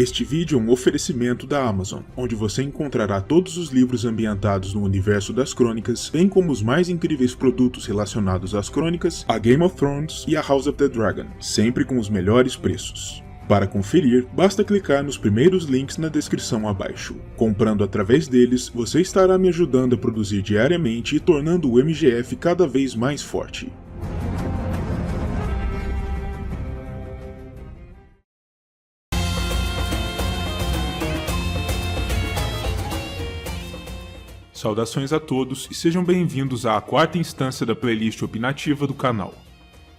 Este vídeo é um oferecimento da Amazon, onde você encontrará todos os livros ambientados no universo das crônicas, bem como os mais incríveis produtos relacionados às crônicas, a Game of Thrones e a House of the Dragon, sempre com os melhores preços. Para conferir, basta clicar nos primeiros links na descrição abaixo. Comprando através deles, você estará me ajudando a produzir diariamente e tornando o MGF cada vez mais forte. Saudações a todos e sejam bem-vindos à quarta instância da playlist opinativa do canal.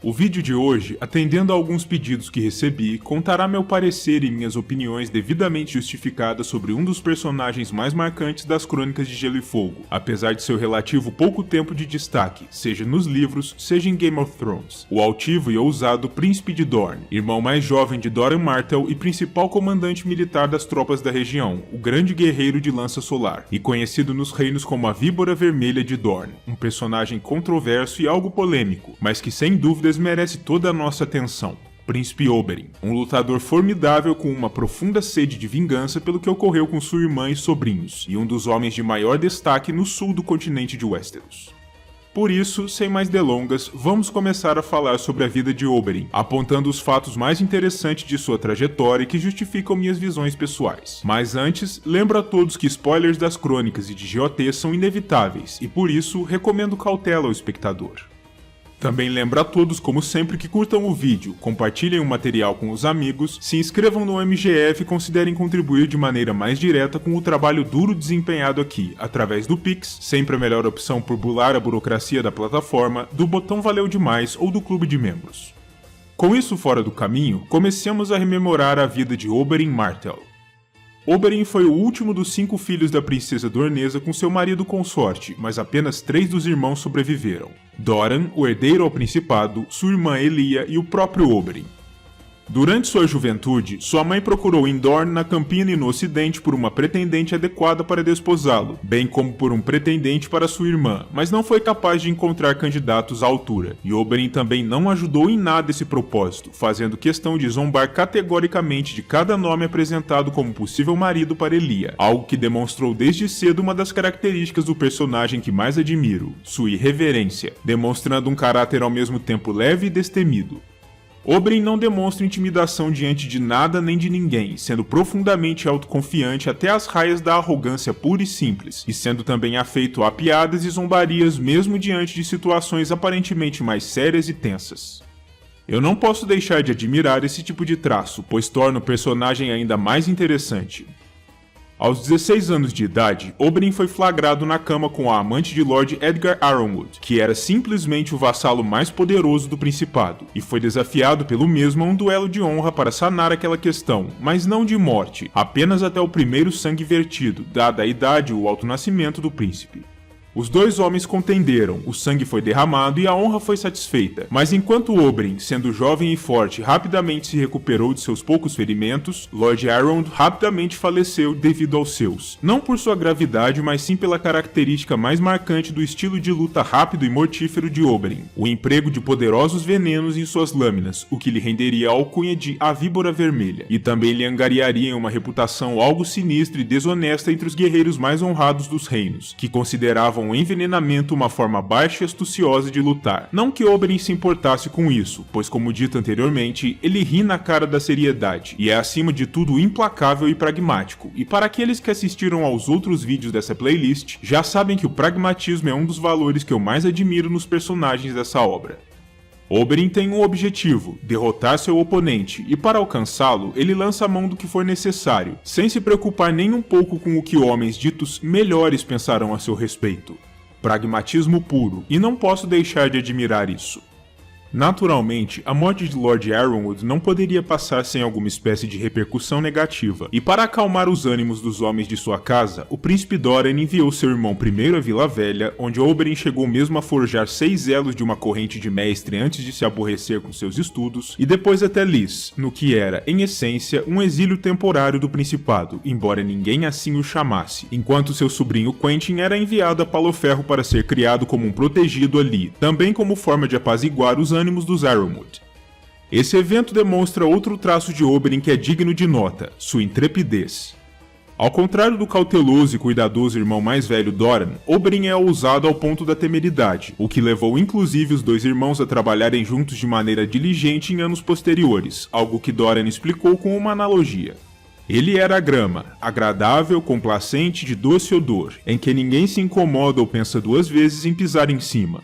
O vídeo de hoje, atendendo a alguns pedidos que recebi, contará meu parecer e minhas opiniões devidamente justificadas sobre um dos personagens mais marcantes das Crônicas de Gelo e Fogo, apesar de seu relativo pouco tempo de destaque, seja nos livros, seja em Game of Thrones, o altivo e ousado Príncipe de Dorne, irmão mais jovem de Doran Martell e principal comandante militar das tropas da região, o grande guerreiro de lança solar, e conhecido nos reinos como a Víbora Vermelha de Dorne, um personagem controverso e algo polêmico, mas que sem dúvidas merece toda a nossa atenção. Príncipe Oberyn, um lutador formidável com uma profunda sede de vingança pelo que ocorreu com sua irmã e sobrinhos, e um dos homens de maior destaque no sul do continente de Westeros. Por isso, sem mais delongas, vamos começar a falar sobre a vida de Oberyn, apontando os fatos mais interessantes de sua trajetória que justificam minhas visões pessoais. Mas antes, lembro a todos que spoilers das crônicas e de GOT são inevitáveis, e por isso, recomendo cautela ao espectador. Também lembro a todos, como sempre, que curtam o vídeo, compartilhem o material com os amigos, se inscrevam no MGF e considerem contribuir de maneira mais direta com o trabalho duro desempenhado aqui, através do Pix, sempre a melhor opção por bular a burocracia da plataforma, do botão Valeu Demais ou do clube de membros. Com isso fora do caminho, comecemos a rememorar a vida de Oberyn Martell. Oberyn foi o último dos 5 filhos da princesa Dornesa com seu marido consorte, mas apenas 3 dos irmãos sobreviveram. Doran, o herdeiro ao principado, sua irmã Elia e o próprio Oberyn. Durante sua juventude, sua mãe procurou em Dorne, na Campina e no Ocidente por uma pretendente adequada para desposá-lo, bem como por um pretendente para sua irmã, mas não foi capaz de encontrar candidatos à altura, e Oberyn também não ajudou em nada esse propósito, fazendo questão de zombar categoricamente de cada nome apresentado como possível marido para Elia, algo que demonstrou desde cedo uma das características do personagem que mais admiro, sua irreverência, demonstrando um caráter ao mesmo tempo leve e destemido. Oberyn não demonstra intimidação diante de nada nem de ninguém, sendo profundamente autoconfiante até as raias da arrogância pura e simples, e sendo também afeito a piadas e zombarias mesmo diante de situações aparentemente mais sérias e tensas. Eu não posso deixar de admirar esse tipo de traço, pois torna o personagem ainda mais interessante. Aos 16 anos de idade, Oberyn foi flagrado na cama com a amante de Lord Edgar Arrowwood, que era simplesmente o vassalo mais poderoso do Principado, e foi desafiado pelo mesmo a um duelo de honra para sanar aquela questão, mas não de morte, apenas até o primeiro sangue vertido, dada a idade e o alto nascimento do príncipe. Os dois homens contenderam, o sangue foi derramado e a honra foi satisfeita, mas enquanto Oberyn, sendo jovem e forte, rapidamente se recuperou de seus poucos ferimentos, Lord Arrowwood rapidamente faleceu devido aos seus, não por sua gravidade, mas sim pela característica mais marcante do estilo de luta rápido e mortífero de Oberyn, o emprego de poderosos venenos em suas lâminas, o que lhe renderia a alcunha de a Víbora Vermelha, e também lhe angariaria uma reputação algo sinistra e desonesta entre os guerreiros mais honrados dos reinos, que consideravam o envenenamento uma forma baixa e astuciosa de lutar. Não que Oberyn se importasse com isso, pois como dito anteriormente, ele ri na cara da seriedade, e é acima de tudo implacável e pragmático, e para aqueles que assistiram aos outros vídeos dessa playlist, já sabem que o pragmatismo é um dos valores que eu mais admiro nos personagens dessa obra. Oberyn tem um objetivo, derrotar seu oponente, e para alcançá-lo, ele lança a mão do que for necessário, sem se preocupar nem um pouco com o que homens ditos melhores pensarão a seu respeito. Pragmatismo puro, e não posso deixar de admirar isso. Naturalmente, a morte de Lord Arrowwood não poderia passar sem alguma espécie de repercussão negativa, e para acalmar os ânimos dos homens de sua casa, o príncipe Doran enviou seu irmão primeiro a Vila Velha, onde Oberyn chegou mesmo a forjar 6 elos de uma corrente de mestre antes de se aborrecer com seus estudos, e depois até Lys, no que era, em essência, um exílio temporário do principado, embora ninguém assim o chamasse, enquanto seu sobrinho Quentyn era enviado a Paloferro para ser criado como um protegido ali, também como forma de apaziguar os ânimos dos Arrowwood. Esse evento demonstra outro traço de Oberyn que é digno de nota, sua intrepidez. Ao contrário do cauteloso e cuidadoso irmão mais velho Doran, Oberyn é ousado ao ponto da temeridade, o que levou inclusive os dois irmãos a trabalharem juntos de maneira diligente em anos posteriores, algo que Doran explicou com uma analogia. Ele era a grama, agradável, complacente, de doce odor, em que ninguém se incomoda ou pensa duas vezes em pisar em cima.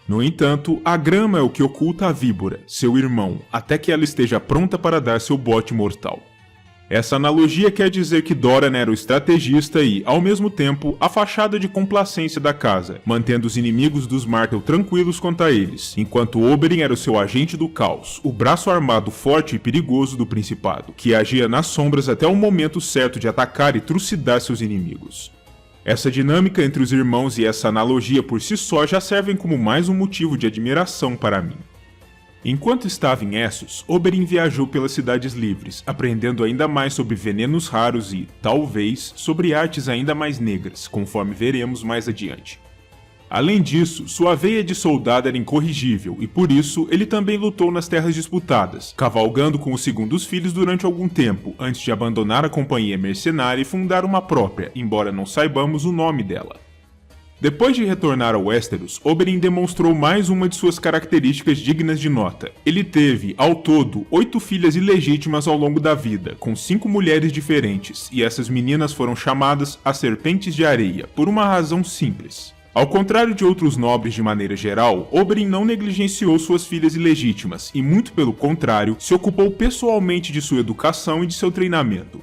No entanto, a grama é o que oculta a víbora, seu irmão, até que ela esteja pronta para dar seu bote mortal. Essa analogia quer dizer que Doran era o estrategista e, ao mesmo tempo, a fachada de complacência da casa, mantendo os inimigos dos Martell tranquilos quanto a eles, enquanto Oberyn era o seu agente do caos, o braço armado forte e perigoso do Principado, que agia nas sombras até o momento certo de atacar e trucidar seus inimigos. Essa dinâmica entre os irmãos e essa analogia por si só já servem como mais um motivo de admiração para mim. Enquanto estava em Essos, Oberyn viajou pelas Cidades Livres, aprendendo ainda mais sobre venenos raros e, talvez, sobre artes ainda mais negras, conforme veremos mais adiante. Além disso, sua veia de soldado era incorrigível e por isso ele também lutou nas terras disputadas, cavalgando com os segundos filhos durante algum tempo, antes de abandonar a companhia mercenária e fundar uma própria, embora não saibamos o nome dela. Depois de retornar a Westeros, Oberyn demonstrou mais uma de suas características dignas de nota. Ele teve, ao todo, 8 filhas ilegítimas ao longo da vida, com 5 mulheres diferentes, e essas meninas foram chamadas as Serpentes de Areia, por uma razão simples. Ao contrário de outros nobres de maneira geral, Oberyn não negligenciou suas filhas ilegítimas, e muito pelo contrário, se ocupou pessoalmente de sua educação e de seu treinamento.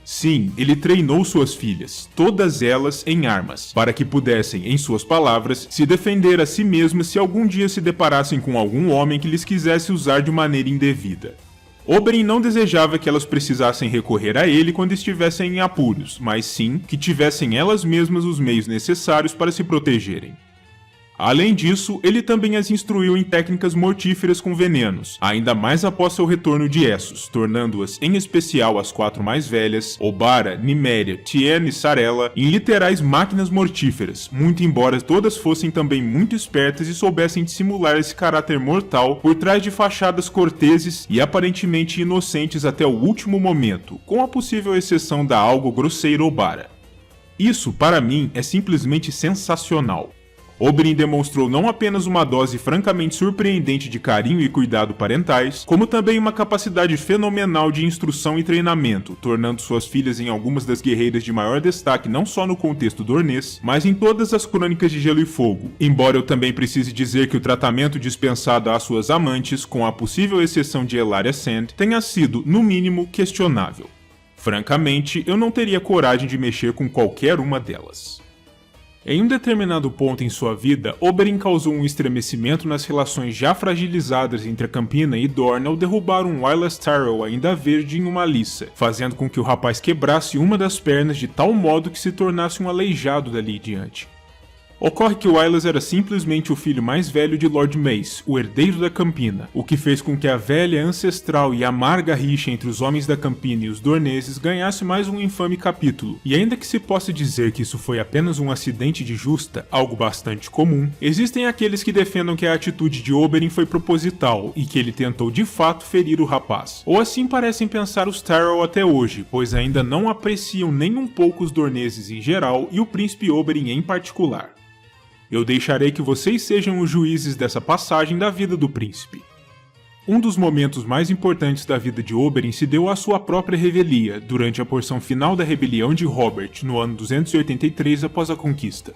Sim, ele treinou suas filhas, todas elas em armas, para que pudessem, em suas palavras, se defender a si mesmas se algum dia se deparassem com algum homem que lhes quisesse usar de maneira indevida. Oberyn não desejava que elas precisassem recorrer a ele quando estivessem em apuros, mas sim que tivessem elas mesmas os meios necessários para se protegerem. Além disso, ele também as instruiu em técnicas mortíferas com venenos, ainda mais após seu retorno de Essos, tornando-as, em especial as 4 mais velhas, Obara, Nymeria, Tiene e Sarella, em literais máquinas mortíferas, muito embora todas fossem também muito espertas e soubessem dissimular esse caráter mortal por trás de fachadas corteses e aparentemente inocentes até o último momento, com a possível exceção da algo grosseira Obara. Isso, para mim, é simplesmente sensacional. Oberyn demonstrou não apenas uma dose francamente surpreendente de carinho e cuidado parentais, como também uma capacidade fenomenal de instrução e treinamento, tornando suas filhas em algumas das guerreiras de maior destaque não só no contexto dornês, mas em todas as crônicas de Gelo e Fogo, embora eu também precise dizer que o tratamento dispensado às suas amantes, com a possível exceção de Ellaria Sand, tenha sido, no mínimo, questionável. Francamente, eu não teria coragem de mexer com qualquer uma delas. Em um determinado ponto em sua vida, Oberyn causou um estremecimento nas relações já fragilizadas entre a Campina e Dorne ao derrubar um Wireless Tyrell ainda verde em uma liça, fazendo com que o rapaz quebrasse uma das pernas de tal modo que se tornasse um aleijado dali em diante. Ocorre que Wireless era simplesmente o filho mais velho de Lord Mace, o herdeiro da Campina, o que fez com que a velha, ancestral e amarga rixa entre os homens da Campina e os dorneses ganhasse mais um infame capítulo, e ainda que se possa dizer que isso foi apenas um acidente de justa, algo bastante comum, existem aqueles que defendam que a atitude de Oberyn foi proposital e que ele tentou de fato ferir o rapaz. Ou assim parecem pensar os Tyrell até hoje, pois ainda não apreciam nem um pouco os dorneses em geral e o príncipe Oberyn em particular. Eu deixarei que vocês sejam os juízes dessa passagem da vida do príncipe. Um dos momentos mais importantes da vida de Oberyn se deu à sua própria revelia, durante a porção final da rebelião de Robert, no ano 283 após a conquista.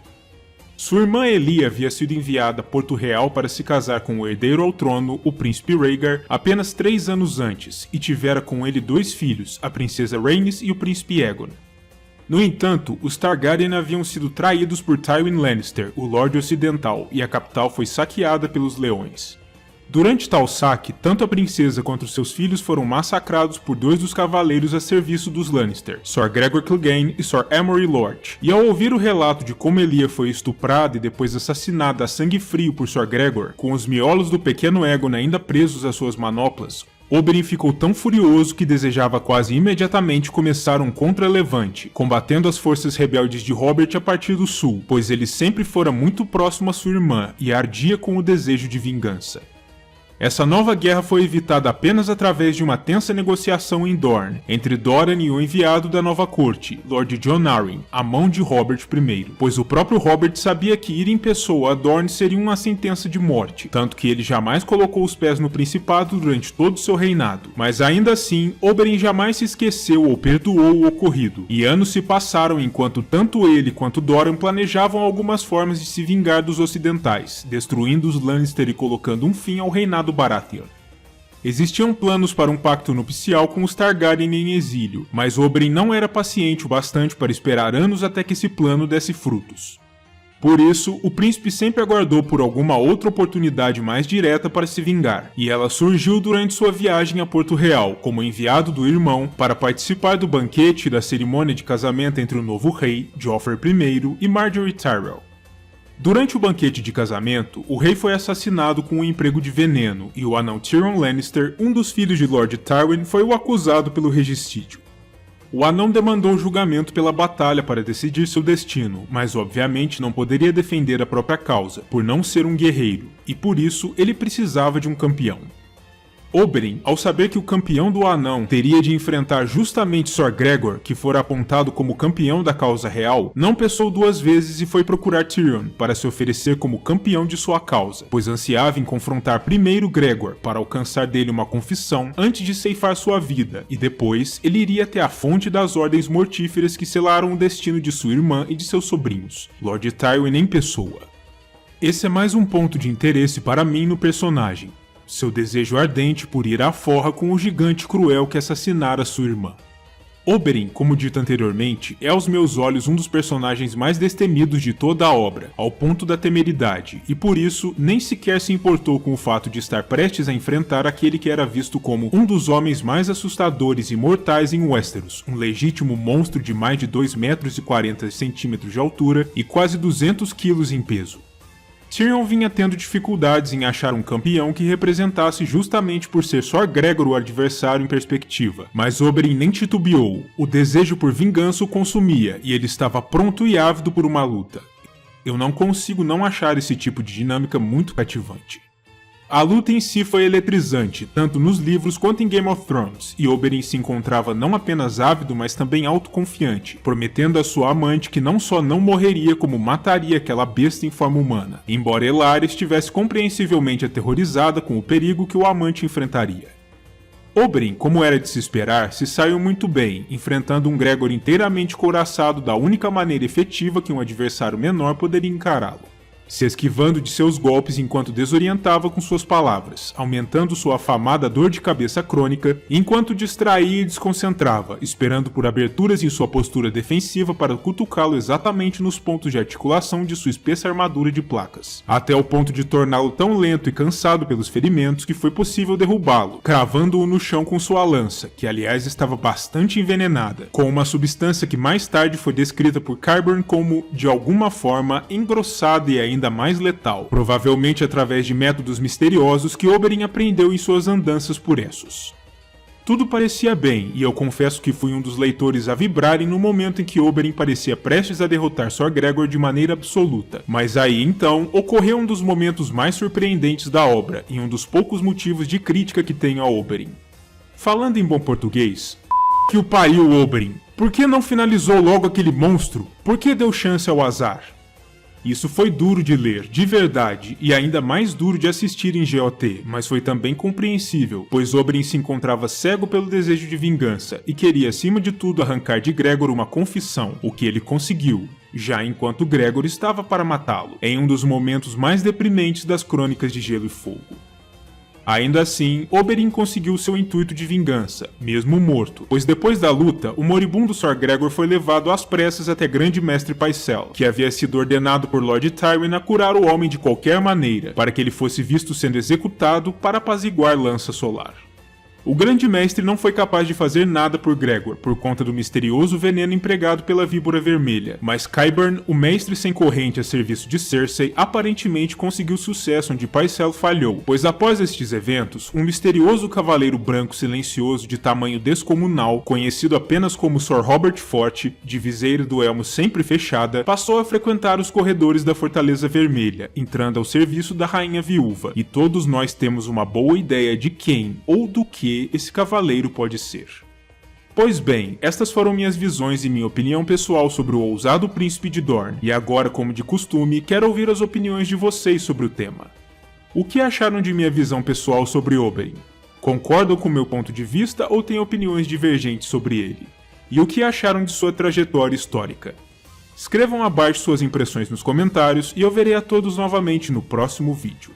Sua irmã Elia havia sido enviada a Porto Real para se casar com o herdeiro ao trono, o príncipe Rhaegar, apenas 3 anos antes, e tivera com ele 2 filhos, a princesa Rhaenys e o príncipe Aegon. No entanto, os Targaryen haviam sido traídos por Tywin Lannister, o Lorde Ocidental, e a capital foi saqueada pelos Leões. Durante tal saque, tanto a princesa quanto seus filhos foram massacrados por 2 dos cavaleiros a serviço dos Lannister, Sir Gregor Clegane e Sir Amory Lord. E ao ouvir o relato de como Elia foi estuprada e depois assassinada a sangue frio por Sir Gregor, com os miolos do pequeno Aegon ainda presos às suas manoplas, Oberyn ficou tão furioso que desejava quase imediatamente começar um contra-levante, combatendo as forças rebeldes de Robert a partir do sul, pois ele sempre fora muito próximo à sua irmã e ardia com o desejo de vingança. Essa nova guerra foi evitada apenas através de uma tensa negociação em Dorne, entre Doran e o enviado da nova corte, Lord Jon Arryn, a mão de Robert I, pois o próprio Robert sabia que ir em pessoa a Dorne seria uma sentença de morte, tanto que ele jamais colocou os pés no Principado durante todo o seu reinado. Mas ainda assim, Oberyn jamais se esqueceu ou perdoou o ocorrido, e anos se passaram enquanto tanto ele quanto Doran planejavam algumas formas de se vingar dos ocidentais, destruindo os Lannister e colocando um fim ao reinado Baratheon. Existiam planos para um pacto nupcial com os Targaryen em exílio, mas Oberyn não era paciente o bastante para esperar anos até que esse plano desse frutos. Por isso, o príncipe sempre aguardou por alguma outra oportunidade mais direta para se vingar, e ela surgiu durante sua viagem a Porto Real, como enviado do irmão, para participar do banquete e da cerimônia de casamento entre o novo rei, Joffrey I, e Margaery Tyrell. Durante o banquete de casamento, o rei foi assassinado com um emprego de veneno, e o anão Tyrion Lannister, um dos filhos de Lord Tywin, foi o acusado pelo regicídio. O anão demandou julgamento pela batalha para decidir seu destino, mas obviamente não poderia defender a própria causa, por não ser um guerreiro, e por isso ele precisava de um campeão. Oberyn, ao saber que o campeão do anão teria de enfrentar justamente Sor Gregor, que fora apontado como campeão da causa real, não pensou duas vezes e foi procurar Tyrion para se oferecer como campeão de sua causa, pois ansiava em confrontar primeiro Gregor para alcançar dele uma confissão antes de ceifar sua vida, e depois ele iria até a fonte das ordens mortíferas que selaram o destino de sua irmã e de seus sobrinhos, Lord Tywin em pessoa. Esse é mais um ponto de interesse para mim no personagem. Seu desejo ardente por ir à forra com o gigante cruel que assassinara sua irmã. Oberyn, como dito anteriormente, é aos meus olhos um dos personagens mais destemidos de toda a obra, ao ponto da temeridade, e por isso nem sequer se importou com o fato de estar prestes a enfrentar aquele que era visto como um dos homens mais assustadores e mortais em Westeros, um legítimo monstro de mais de 2,40 metros de altura e quase 200 quilos em peso. Tyrion vinha tendo dificuldades em achar um campeão que representasse justamente por ser Sor Gregor o adversário em perspectiva, mas Oberyn nem titubeou, o desejo por vingança o consumia e ele estava pronto e ávido por uma luta. Eu não consigo não achar esse tipo de dinâmica muito cativante. A luta em si foi eletrizante, tanto nos livros quanto em Game of Thrones, e Oberyn se encontrava não apenas ávido, mas também autoconfiante, prometendo a sua amante que não só não morreria, como mataria aquela besta em forma humana, embora Ellaria estivesse compreensivelmente aterrorizada com o perigo que o amante enfrentaria. Oberyn, como era de se esperar, se saiu muito bem, enfrentando um Gregor inteiramente couraçado da única maneira efetiva que um adversário menor poderia encará-lo, se esquivando de seus golpes enquanto desorientava com suas palavras, aumentando sua afamada dor de cabeça crônica, enquanto distraía e desconcentrava, esperando por aberturas em sua postura defensiva para cutucá-lo exatamente nos pontos de articulação de sua espessa armadura de placas, até o ponto de torná-lo tão lento e cansado pelos ferimentos que foi possível derrubá-lo, cravando-o no chão com sua lança, que aliás estava bastante envenenada, com uma substância que mais tarde foi descrita por Qyburn como, de alguma forma, engrossada e ainda mais letal, provavelmente através de métodos misteriosos que Oberyn aprendeu em suas andanças por Essos. Tudo parecia bem, e eu confesso que fui um dos leitores a vibrarem no momento em que Oberyn parecia prestes a derrotar Sor Gregor de maneira absoluta, mas aí então ocorreu um dos momentos mais surpreendentes da obra, e um dos poucos motivos de crítica que tenho a Oberyn. Falando em bom português, que o pariu, Oberyn! Por que não finalizou logo aquele monstro? Por que deu chance ao azar? Isso foi duro de ler, de verdade, e ainda mais duro de assistir em GOT, mas foi também compreensível, pois Oberyn se encontrava cego pelo desejo de vingança e queria acima de tudo arrancar de Gregor uma confissão, o que ele conseguiu, já enquanto Gregor estava para matá-lo, em um dos momentos mais deprimentes das Crônicas de Gelo e Fogo. Ainda assim, Oberyn conseguiu seu intuito de vingança, mesmo morto, pois depois da luta, o moribundo Sor Gregor foi levado às pressas até Grande Mestre Pycelle, que havia sido ordenado por Lord Tywin a curar o homem de qualquer maneira, para que ele fosse visto sendo executado para apaziguar Lança Solar. O grande mestre não foi capaz de fazer nada por Gregor, por conta do misterioso veneno empregado pela Víbora Vermelha, mas Qyburn, o mestre sem corrente a serviço de Cersei, aparentemente conseguiu sucesso onde Pycelle falhou, pois após estes eventos, um misterioso cavaleiro branco silencioso de tamanho descomunal, conhecido apenas como Sir Robert Forte, de viseira do elmo sempre fechada, passou a frequentar os corredores da Fortaleza Vermelha, entrando ao serviço da Rainha Viúva, e todos nós temos uma boa ideia de quem ou do que esse cavaleiro pode ser. Pois bem, estas foram minhas visões e minha opinião pessoal sobre o ousado príncipe de Dorne, e agora, como de costume, quero ouvir as opiniões de vocês sobre o tema. O que acharam de minha visão pessoal sobre Oberyn? Concordam com meu ponto de vista ou têm opiniões divergentes sobre ele? E o que acharam de sua trajetória histórica? Escrevam abaixo suas impressões nos comentários e eu verei a todos novamente no próximo vídeo.